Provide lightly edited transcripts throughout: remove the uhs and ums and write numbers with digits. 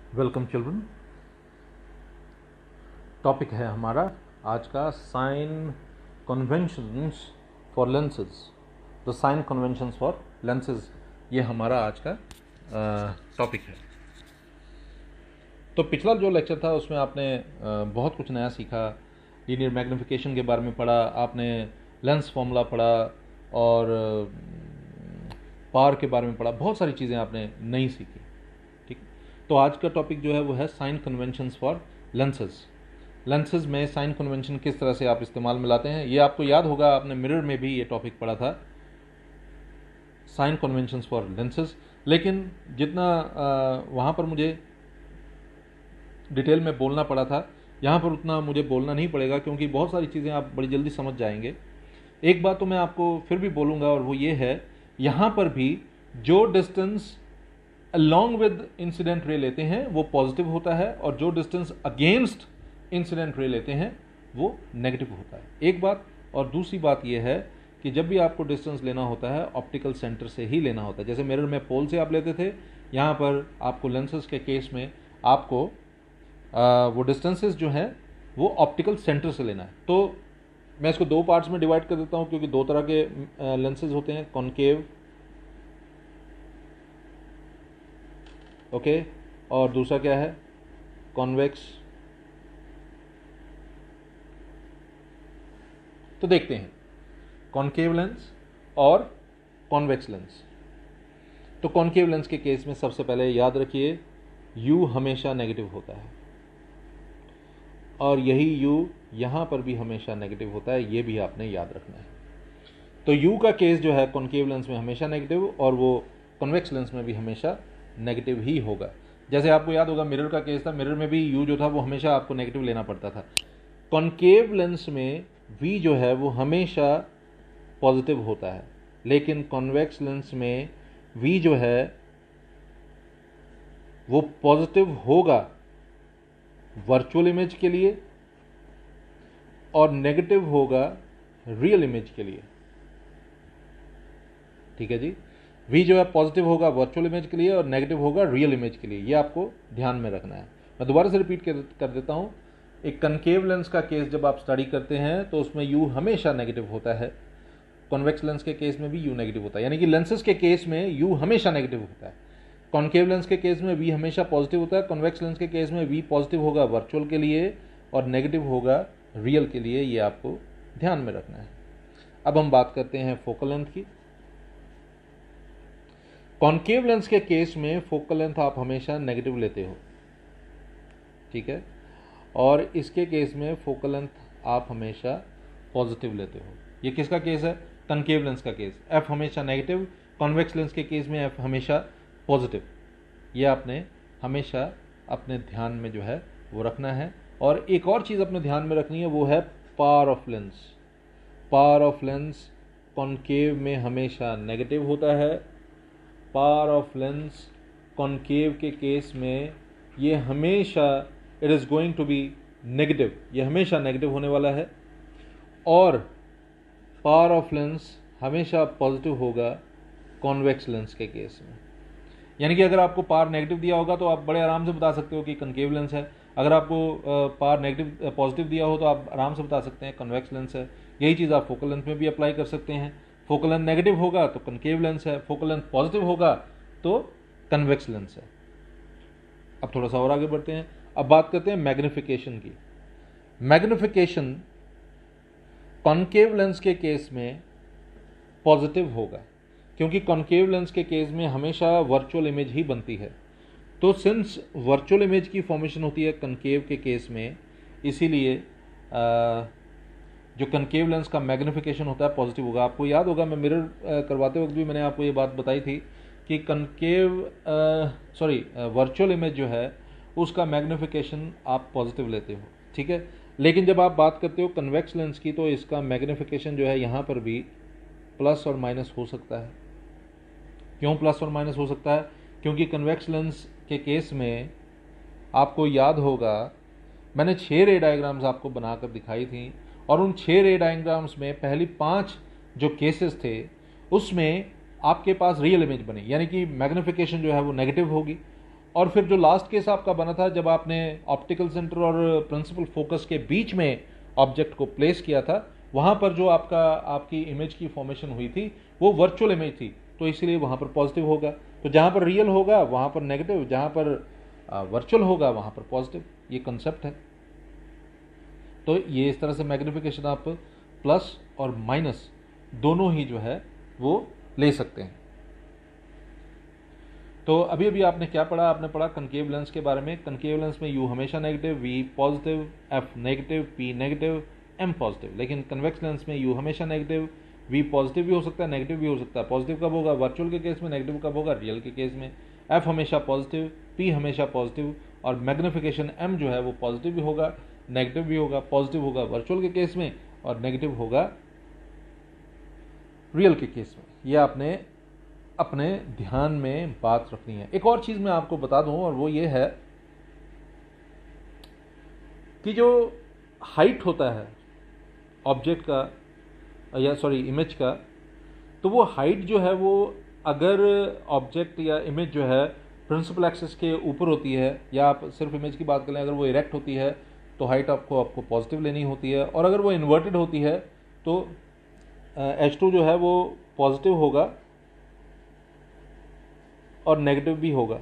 Welcome children. Topic है हमारा आज का sign conventions for lenses. The sign conventions for lenses, ये हमारा आज का टॉपिक है। तो पिछला जो लेक्चर था उसमें आपने बहुत कुछ नया सीखा। लीनियर मैग्निफिकेशन के बारे में पढ़ा, आपने लेंस फॉर्मूला पढ़ा और पावर के बारे में पढ़ा। बहुत सारी चीज़ें आपने नई सीखी। ठीक, तो आज का टॉपिक जो है वो है sign conventions for lenses. Lenses में साइन कन्वेंशन किस तरह से आप इस्तेमाल में लाते हैं, ये आपको याद होगा, आपने मिरर में भी ये टॉपिक पढ़ा था, साइन कन्वेंशंस फॉर लेंसेज। लेकिन जितना वहाँ पर मुझे डिटेल में बोलना पड़ा था, यहाँ पर उतना मुझे बोलना नहीं पड़ेगा, क्योंकि बहुत सारी चीज़ें आप बड़ी जल्दी समझ जाएंगे। एक बात तो मैं आपको फिर भी बोलूँगा, और वो ये है, यहाँ पर भी जो distance along with incident ray लेते हैं वो पॉजिटिव होता है, और जो डिस्टेंस अगेंस्ट इंसिडेंट रे लेते हैं वो नेगेटिव होता है। एक बात। और दूसरी बात यह है कि जब भी आपको डिस्टेंस लेना होता है ऑप्टिकल सेंटर से ही लेना होता है। जैसे मिरर में पोल से आप लेते थे, यहाँ पर आपको लेंसेज के केस में आपको वो डिस्टेंसेस जो हैं वो ऑप्टिकल सेंटर से लेना है। तो मैं इसको दो पार्ट्स में डिवाइड कर देता हूँ, क्योंकि दो तरह के लेंसेज होते हैं, कॉनकेव ओके, और दूसरा क्या है, कॉन्वेक्स। तो देखते हैं कॉनकेव लेंस और कॉन्वेक्स लेंस। तो कॉनकेव लेंस के केस में सबसे पहले याद रखिए, U हमेशा नेगेटिव होता है, और यही U यहाँ पर भी हमेशा नेगेटिव होता है, ये भी आपने याद रखना है। तो U का केस जो है कॉनकेव लेंस में हमेशा नेगेटिव, और वो कॉन्वेक्स लेंस में भी हमेशा नेगेटिव ही होगा। जैसे आपको याद होगा मिरर का केस था, मिरर में भी U जो था वो हमेशा आपको नेगेटिव लेना पड़ता था। कॉनकेव लेंस में V जो है वो हमेशा पॉजिटिव होता है, लेकिन कॉन्वेक्स लेंस में V जो है वो पॉजिटिव होगा वर्चुअल इमेज के लिए और नेगेटिव होगा रियल इमेज के लिए। ठीक है जी, V जो है पॉजिटिव होगा वर्चुअल इमेज के लिए और नेगेटिव होगा रियल इमेज के लिए। ये आपको ध्यान में रखना है। मैं दोबारा से रिपीट कर देता हूं। एक कनकेव लेंस का केस जब आप स्टडी करते हैं तो उसमें U हमेशा नेगेटिव होता है, कॉन्वेक्स लेंस के केस में भी U नेगेटिव होता है। यानी कि लेंसेज के केस में U हमेशा नेगेटिव होता है। कॉनकेव लेंस के केस में V हमेशा पॉजिटिव होता है, कॉन्वेक्स लेंस के केस में V पॉजिटिव होगा वर्चुअल के लिए और नेगेटिव होगा रियल के लिए। ये आपको ध्यान में रखना है। अब हम बात करते हैं फोकल लेंथ की। कॉनकेव लेंस के केस में फोकल लेंथ आप हमेशा नेगेटिव लेते हो, ठीक है, और इसके केस में फोकल लेंथ आप हमेशा पॉजिटिव लेते हो। ये किसका केस है? कनकेव लेंस का केस। F हमेशा नेगेटिव, कॉन्वेक्स लेंस के केस में F हमेशा पॉजिटिव। ये आपने हमेशा अपने ध्यान में जो है वो रखना है। और एक और चीज़ अपने ध्यान में रखनी है, वो है power of lens. Power of lens concave में हमेशा नेगेटिव होता है। पावर ऑफ लेंस कॉनकेव के केस में ये हमेशा it is going to be negative, ये हमेशा नेगेटिव होने वाला है। और पावर ऑफ लेंस हमेशा पॉजिटिव होगा कॉन्वेक्स लेंस के केस में। यानी कि अगर आपको पावर नेगेटिव दिया होगा तो आप बड़े आराम से बता सकते हो कि कनकेव लेंस है। अगर आपको पावर नेगेटिव पॉजिटिव दिया हो तो आप आराम से बता सकते हैं कन्वेक्स लेंस है। यही चीज़ आप फोकल लेंथ में भी अप्लाई कर सकते हैं। फोकल लेंथ नेगेटिव होगा तो कनकेव लेंस है, फोकल लेंथ पॉजिटिव होगा तो कन्वेक्स लेंस है। अब थोड़ा सा और आगे बढ़ते हैं। अब बात करते हैं मैग्निफिकेशन की। मैग्निफिकेशन कॉनकेव लेंस के केस में पॉजिटिव होगा, क्योंकि कॉनकेव लेंस के केस में हमेशा वर्चुअल इमेज ही बनती है। तो सिंस वर्चुअल इमेज की फॉर्मेशन होती है कनकेव के केस में, इसीलिए जो कनकेव लेंस का मैग्निफिकेशन होता है पॉजिटिव होगा। आपको याद होगा मैं मिरर करवाते वक्त भी मैंने आपको ये बात बताई थी कि वर्चुअल इमेज जो है उसका मैग्निफिकेशन आप पॉजिटिव लेते हो, ठीक है। लेकिन जब आप बात करते हो कन्वेक्स लेंस की तो इसका मैग्निफिकेशन जो है यहाँ पर भी प्लस और माइनस हो सकता है। क्यों प्लस और माइनस हो सकता है? क्योंकि कन्वेक्स लेंस के केस में आपको याद होगा मैंने 6 रे डायग्राम्स आपको बनाकर दिखाई थी, और उन 6 रे डायग्राम्स में पहली 5 जो केसेस थे उसमें आपके पास रियल इमेज बनी, यानी कि मैग्निफिकेशन जो है वो नेगेटिव होगी। और फिर जो लास्ट केस आपका बना था जब आपने ऑप्टिकल सेंटर और प्रिंसिपल फोकस के बीच में ऑब्जेक्ट को प्लेस किया था, वहां पर जो आपकी इमेज की फॉर्मेशन हुई थी वो वर्चुअल इमेज थी, तो इसलिए वहां पर पॉजिटिव होगा। तो जहां पर रियल होगा वहां पर नेगेटिव, जहां पर वर्चुअल होगा वहां पर पॉजिटिव। ये कंसेप्ट है। तो ये इस तरह से मैग्निफिकेशन आप प्लस और माइनस दोनों ही जो है वो ले सकते हैं। तो अभी अभी आपने क्या पढ़ा? आपने पढ़ा कनकेव लेंस के बारे में। कनकेव लेंस में यू हमेशा negative, V positive, F negative, P negative, M positive. लेकिन कन्वेक्स लेंस में यू हमेशा नेगेटिव, वी पॉजिटिव भी हो सकता है, नेगेटिव भी हो सकता है। पॉजिटिव कब होगा? वर्चुअल के केस में। नेगेटिव कब होगा? रियल के केस में। एफ हमेशा पॉजिटिव, पी हमेशा पॉजिटिव, और मैग्निफिकेशन एम जो है वो पॉजिटिव भी होगा, नेगेटिव भी होगा। पॉजिटिव होगा वर्चुअल के केस में और नेगेटिव होगा रियल के केस में। यह आपने अपने ध्यान में बात रखनी है। एक और चीज मैं आपको बता दूं, और वो ये है कि जो हाइट होता है ऑब्जेक्ट का, या सॉरी इमेज का, तो वो हाइट जो है वो अगर ऑब्जेक्ट या इमेज जो है प्रिंसिपल एक्सिस के ऊपर होती है, या आप सिर्फ इमेज की बात करें, अगर वो इरेक्ट होती है तो हाइट आपको पॉजिटिव लेनी होती है, और अगर वो इन्वर्टेड होती है तो H2 जो है वो पॉजिटिव होगा और नेगेटिव भी होगा।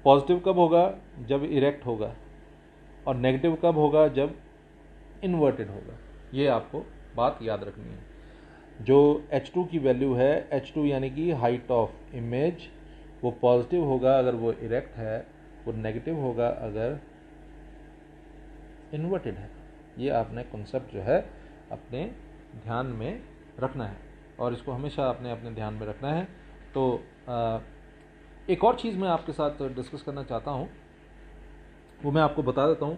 पॉजिटिव कब होगा? जब इरेक्ट होगा, और नेगेटिव कब होगा? जब इन्वर्टेड होगा। ये आपको बात याद रखनी है। जो H2 की वैल्यू है, H2 यानी कि हाइट ऑफ इमेज, वो पॉजिटिव होगा अगर वो इरेक्ट है, वो नेगेटिव होगा अगर इन्वर्टेड है। ये आपने कॉन्सेप्ट जो है अपने ध्यान में रखना है, और इसको हमेशा आपने अपने ध्यान में रखना है। तो एक और चीज़ मैं आपके साथ डिस्कस करना चाहता हूँ, वो मैं आपको बता देता हूँ,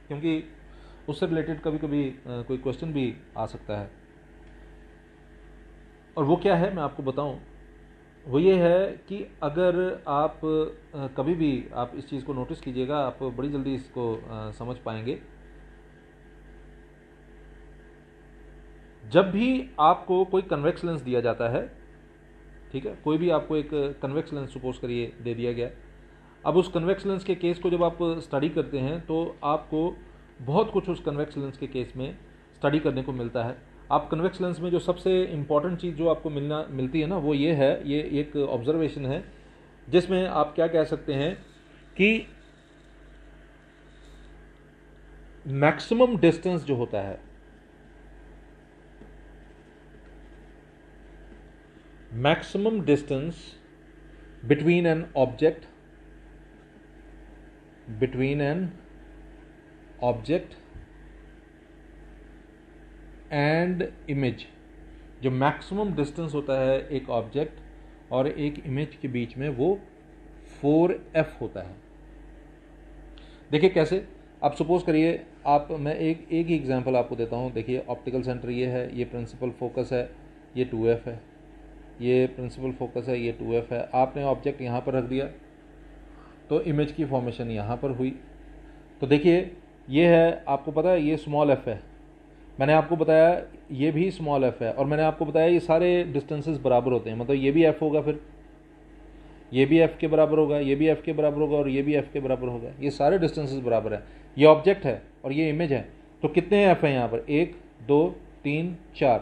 क्योंकि उससे रिलेटेड कभी कभी कोई क्वेश्चन भी आ सकता है। और वो क्या है मैं आपको बताऊं, वो ये है कि अगर आप कभी भी आप इस चीज़ को नोटिस कीजिएगा, आप बड़ी जल्दी इसको समझ पाएंगे। जब भी आपको कोई कन्वेक्स लेंस दिया जाता है, ठीक है, कोई भी आपको एक कन्वेक्स लेंस सपोज करिए दे दिया गया, अब उस कन्वेक्स लेंस के केस को जब आप स्टडी करते हैं तो आपको बहुत कुछ उस कन्वेक्स लेंस के केस में स्टडी करने को मिलता है। आप कन्वेक्स लेंस में जो सबसे इम्पॉर्टेंट चीज़ जो आपको मिलती है ना, वो ये है, ये एक ऑब्जर्वेशन है जिसमें आप क्या कह सकते हैं कि मैक्सिमम डिस्टेंस जो होता है, maximum distance between an object and image, जो मैक्सिमम डिस्टेंस होता है एक ऑब्जेक्ट और एक इमेज के बीच में, वो 4f होता है। देखिए कैसे, आप सपोज करिए, मैं एक ही एग्जांपल आपको देता हूँ। देखिए ऑप्टिकल सेंटर ये है, ये प्रिंसिपल फोकस है, ये 2f है, ये प्रिंसिपल फोकस है, ये 2f है। आपने ऑब्जेक्ट यहाँ पर रख दिया तो इमेज की फॉर्मेशन यहाँ पर हुई। तो देखिए ये है, आपको पता है ये स्मॉल f है, मैंने आपको बताया ये भी स्मॉल f है, और मैंने आपको बताया ये सारे डिस्टेंसेस बराबर होते हैं, मतलब ये भी f होगा, फिर ये भी f के बराबर होगा, ये भी f के बराबर होगा, और ये भी f के बराबर होगा। ये सारे डिस्टेंसेस बराबर है। ये ऑब्जेक्ट है और ये इमेज है, तो कितने f हैं यहाँ पर? 1 2 3 4,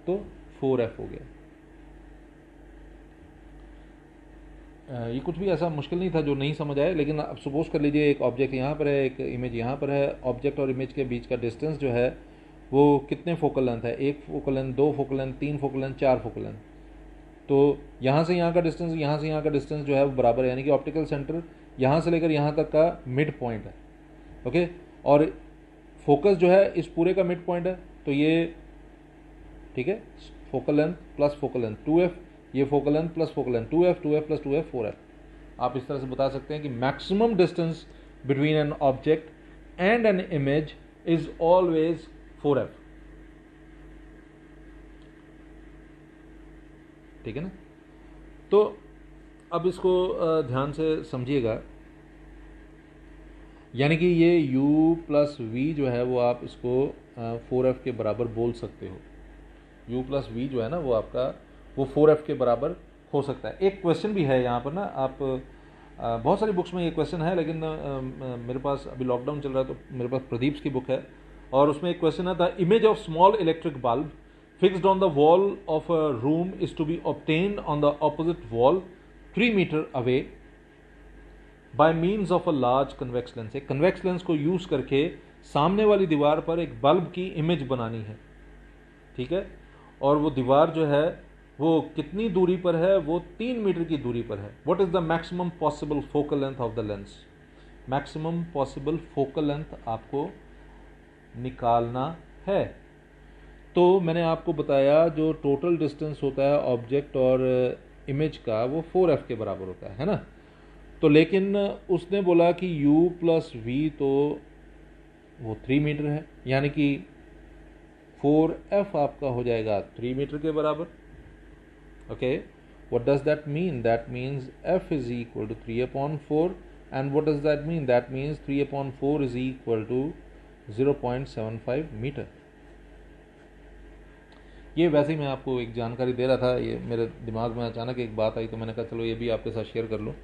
तो 4f हो गया। ये कुछ भी ऐसा मुश्किल नहीं था जो नहीं समझ आए, लेकिन अब सपोज कर लीजिए एक ऑब्जेक्ट यहाँ पर है, एक इमेज यहाँ पर है। ऑब्जेक्ट और इमेज के बीच का डिस्टेंस जो है वो कितने फोकल लेंथ है? 1 focal length, 2 focal length, 3 focal length, 4 focal length. तो यहाँ से यहाँ का डिस्टेंस, यहाँ से यहाँ का डिस्टेंस जो है वो बराबर है, यानी कि ऑप्टिकल सेंटर यहाँ से लेकर यहाँ तक का मिड पॉइंट है। ओके, और फोकस जो है इस पूरे का मिड पॉइंट है, तो ये ठीक है, focal length plus focal length 2f, ये focal length plus focal length 2f, 2f plus 2f 4f। आप इस तरह से बता सकते हैं कि maximum distance between an object and an image is always 4f। ठीक है ना? तो अब इसको ध्यान से समझिएगा, यानी कि ये u प्लस v जो है वो आप इसको 4f के बराबर बोल सकते हो। u प्लस v जो है ना वो आपका वो 4f के बराबर हो सकता है। एक क्वेश्चन भी है यहाँ पर ना, आप बहुत सारी बुक्स में ये क्वेश्चन है, लेकिन मेरे पास अभी लॉकडाउन चल रहा है तो मेरे पास प्रदीप्स की बुक है, और उसमें एक क्वेश्चन है, the image of small electric bulb fixed on the wall of a room is to be obtained on the opposite wall 3 metre away by means of a large convex lens. एक convex lens को use करके सामने वाली दीवार पर एक bulb की image बनानी है, ठीक है, और वो दीवार जो है वो कितनी दूरी पर है, वो 3 मीटर की दूरी पर है। What is the maximum possible focal length of the lens? Maximum possible focal length आपको निकालना है। तो मैंने आपको बताया जो टोटल डिस्टेंस होता है ऑब्जेक्ट और इमेज का वो 4f के बराबर होता है ना। तो लेकिन उसने बोला कि u प्लस v तो वो 3 मीटर है, यानी कि 4f आपका हो जाएगा 3 मीटर के बराबर। Okay, what does that mean? That means f is equal to 3/4, and what does that mean? That means 3/4 is equal to 0.75 metre. ये वैसे ही मैं आपको एक जानकारी दे रहा था, ये मेरे दिमाग में अचानक एक बात आई तो मैंने कहा चलो ये भी आपके साथ शेयर कर लूँ,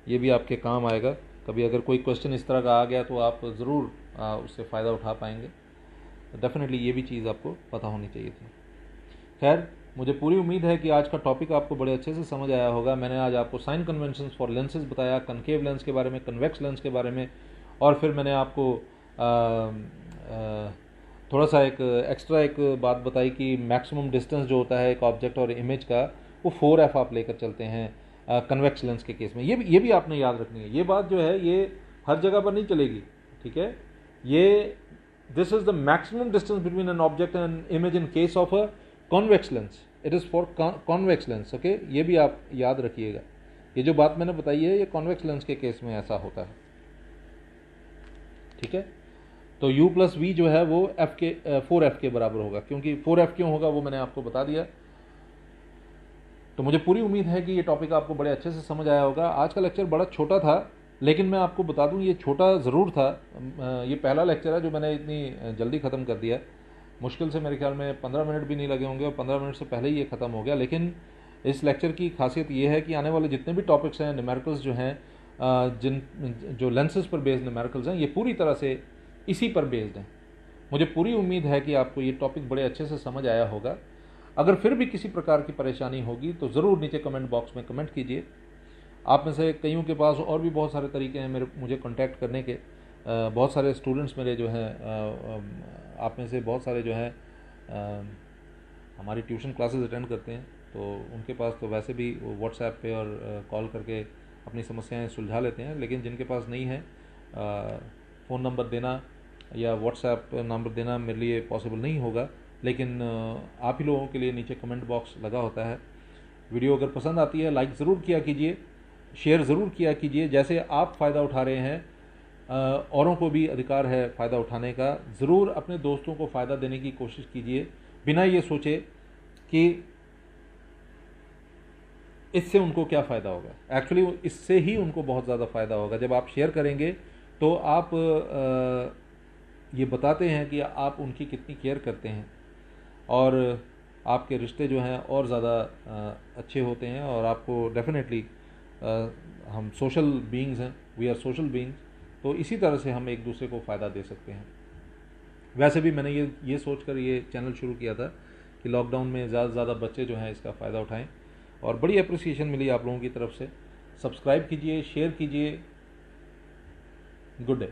ये भी आपके काम आएगा। कभी अगर कोई क्वेश्चन इस तरह का आ गया तो आप ज़रूर उससे फ़ायदा उठा पाएंगे। डेफिनेटली ये भी चीज़ आपको पता होनी चाहिए थी। खैर, मुझे पूरी उम्मीद है कि आज का टॉपिक आपको बड़े अच्छे से समझ आया होगा। मैंने आज आपको साइन कन्वेंशंस फॉर लेंसेज बताया, कनकेव लेंस के बारे में, कन्वेक्स लेंस के बारे में, और फिर मैंने आपको थोड़ा सा एक एक्स्ट्रा एक बात बताई कि मैक्सिमम डिस्टेंस जो होता है एक ऑब्जेक्ट और इमेज का वो 4f आप लेकर चलते हैं कन्वेक्स लेंस के केस में। ये भी आपने याद रखनी है। ये बात जो है ये हर जगह पर नहीं चलेगी, ठीक है। ये this is the maximum distance between an object and image in case of a convex lens. It is for convex lens. Okay, ये भी आप याद रखिएगा। ये जो बात मैंने बताई है ये कॉन्वेक्स लेंस के केस में ऐसा होता है, ठीक है। तो u प्लस v जो है वो 4f के बराबर होगा। क्योंकि 4f क्यों होगा वो मैंने आपको बता दिया। तो मुझे पूरी उम्मीद है कि ये टॉपिक आपको बड़े अच्छे से समझ आया होगा। आज का लेक्चर बड़ा छोटा था, लेकिन मैं आपको बता दूं ये छोटा ज़रूर था। ये पहला लेक्चर है जो मैंने इतनी जल्दी ख़त्म कर दिया। मुश्किल से मेरे ख्याल में 15 मिनट भी नहीं लगे होंगे और 15 मिनट से पहले ही ये ख़त्म हो गया। लेकिन इस लेक्चर की खासियत ये है कि आने वाले जितने भी टॉपिक्स हैं, न्यूमेरिकल्स जो हैं, जो लेंसेज पर बेस्ड न्यूमेरिकल्स हैं, ये पूरी तरह से इसी पर बेस्ड हैं। मुझे पूरी उम्मीद है कि आपको ये टॉपिक बड़े अच्छे से समझ आया होगा। अगर फिर भी किसी प्रकार की परेशानी होगी तो ज़रूर नीचे कमेंट बॉक्स में कमेंट कीजिए। आप में से कईयों के पास और भी बहुत सारे तरीके हैं मुझे कांटेक्ट करने के। बहुत सारे स्टूडेंट्स मेरे जो हैं, आप में से बहुत सारे जो हैं हमारी ट्यूशन क्लासेस अटेंड करते हैं, तो उनके पास तो वैसे भी वो व्हाट्सएप पे और कॉल करके अपनी समस्याएं सुलझा लेते हैं। लेकिन जिनके पास नहीं है, फ़ोन नंबर देना या व्हाट्सएप नंबर देना मेरे लिए पॉसिबल नहीं होगा, लेकिन आप ही लोगों के लिए नीचे कमेंट बॉक्स लगा होता है। वीडियो अगर पसंद आती है लाइक ज़रूर किया कीजिए, शेयर ज़रूर किया कीजिए। जैसे आप फ़ायदा उठा रहे हैं, औरों को भी अधिकार है फ़ायदा उठाने का। ज़रूर अपने दोस्तों को फ़ायदा देने की कोशिश कीजिए, बिना ये सोचे कि इससे उनको क्या फ़ायदा होगा। एक्चुअली इससे ही उनको बहुत ज़्यादा फ़ायदा होगा। जब आप शेयर करेंगे तो आप ये बताते हैं कि आप उनकी कितनी केयर करते हैं, और आपके रिश्ते जो हैं और ज़्यादा अच्छे होते हैं। और आपको डेफिनेटली, हम सोशल बीइंग्स हैं, वी आर सोशल बीइंग्स, तो इसी तरह से हम एक दूसरे को फ़ायदा दे सकते हैं। वैसे भी मैंने ये सोचकर ये चैनल शुरू किया था कि लॉकडाउन में ज़्यादा से ज़्यादा बच्चे जो हैं इसका फ़ायदा उठाएं, और बड़ी अप्रिसिएशन मिली आप लोगों की तरफ से। सब्सक्राइब कीजिए, शेयर कीजिए। Good day.